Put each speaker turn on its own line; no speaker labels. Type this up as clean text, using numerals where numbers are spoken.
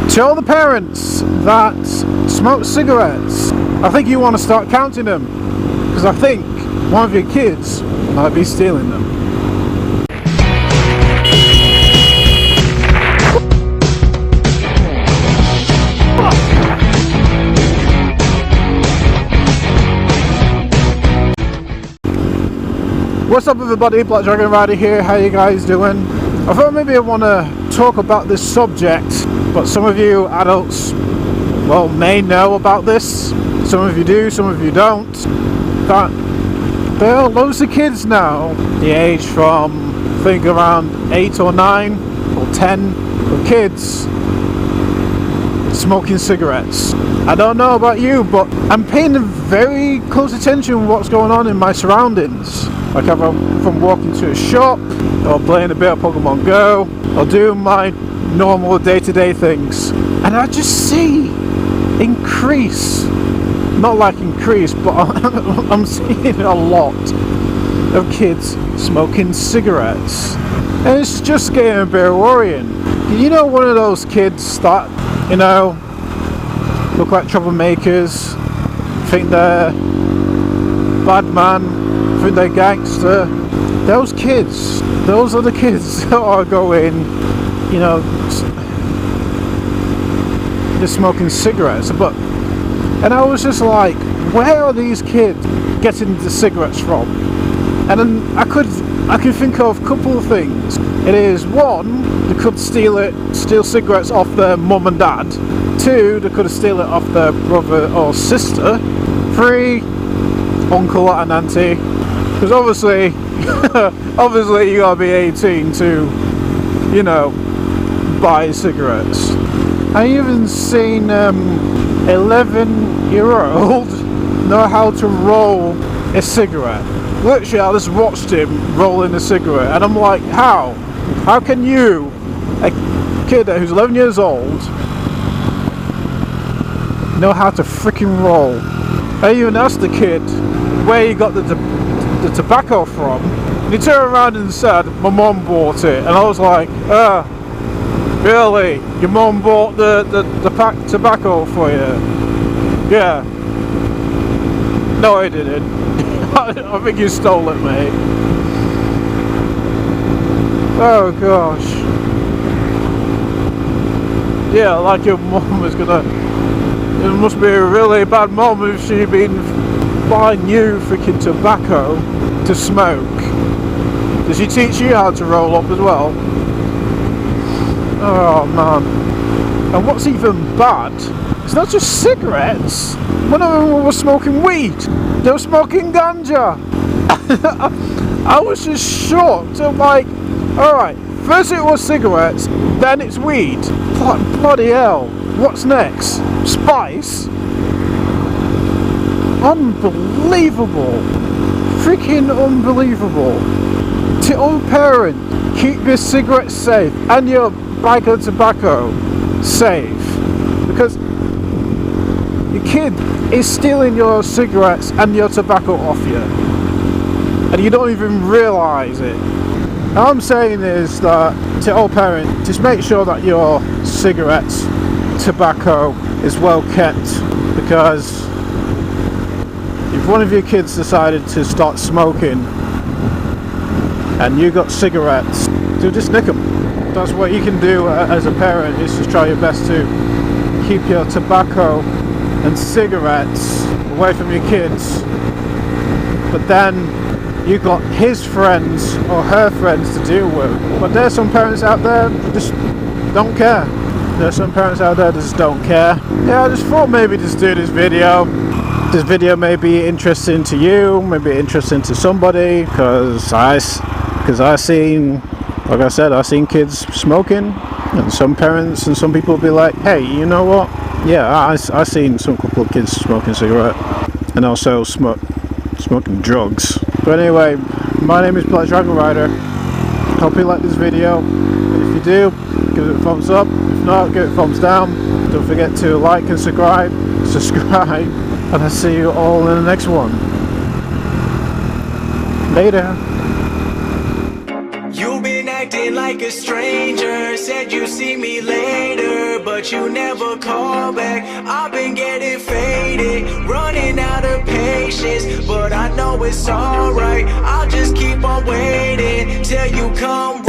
To all the parents that smoke cigarettes, I think you want to start counting them, because I think one of your kids might be stealing them. What's up everybody, Black Dragonrider here, how you guys doing? I thought maybe I want to talk about this subject, but some of you adults, well, may know about this. Some of you do, some of you don't. That there are loads of kids now, the age from, I think, around 8 or 9 or 10, of kids smoking cigarettes. I don't know about you, but I'm paying very close attention to what's going on in my surroundings. Like if I'm from walking to a shop, or playing a bit of Pokemon Go, or doing my normal day-to-day things, and I just see increase, not like increase, but I'm seeing a lot of kids smoking cigarettes, and it's just getting a bit worrying. You know, one of those kids that, you know, look like troublemakers, think they're bad man, think they're gangster. Those kids, those are the kids that are going, you know, just smoking cigarettes. And I was just like, where are these kids getting the cigarettes from? And then I could think of a couple of things. It is, one, they could steal cigarettes off their mum and dad. 2, they could steal it off their brother or sister. 3, uncle and auntie. Because obviously, obviously you gotta be 18 to, you know, buy cigarettes. I even seen 11-year-old know how to roll a cigarette. Literally, I just watched him rolling a cigarette, and I'm like, how? How can you, a kid who's 11 years old, know how to freaking roll? I even asked the kid where he got the tobacco from, and he turned around and said, my mum bought it. And I was like, really? Your mum bought the pack tobacco for you? Yeah. No, I didn't. I think you stole it, mate. Oh gosh. Yeah, like your mum was gonna, it must be a really bad mum if she'd been buying you freaking tobacco to smoke. Does she teach you how to roll up as well? Oh man. And what's even bad, it's not just cigarettes. One of them was smoking weed. They were smoking ganja. I was just shocked. I'm like, alright, first it was cigarettes, then it's weed. Bloody hell. What's next? Spice? Unbelievable. Freaking unbelievable. To all parents, keep your cigarettes safe and your bag of tobacco safe, because your kid is stealing your cigarettes and your tobacco off you, and you don't even realise it. All I'm saying is that to all parents, just make sure that your cigarettes, tobacco is well kept, because if one of your kids decided to start smoking and you got cigarettes, so just nick them. That's what you can do as a parent, is just try your best to keep your tobacco and cigarettes away from your kids. But then you got his friends or her friends to deal with. But there's some parents out there that just don't care. There's some parents out there that just don't care. Yeah, I just thought maybe just do this video. This video may be interesting to you, maybe interesting to somebody, because I seen, like I said, I seen kids smoking, and some parents and some people be like, hey, you know what? Yeah, I seen some couple of kids smoking cigarette, and also smoking drugs. But anyway, my name is Black Dragonrider. Hope you like this video. And if you do, give it a thumbs up. If not, give it a thumbs down. Don't forget to like and subscribe. And I'll see you all in the next one. Later.
You've been acting like a stranger, said you see me later. later, but you never call back. I've been getting faded, running out of patience, but I know it's alright. I'll just keep on waiting till you come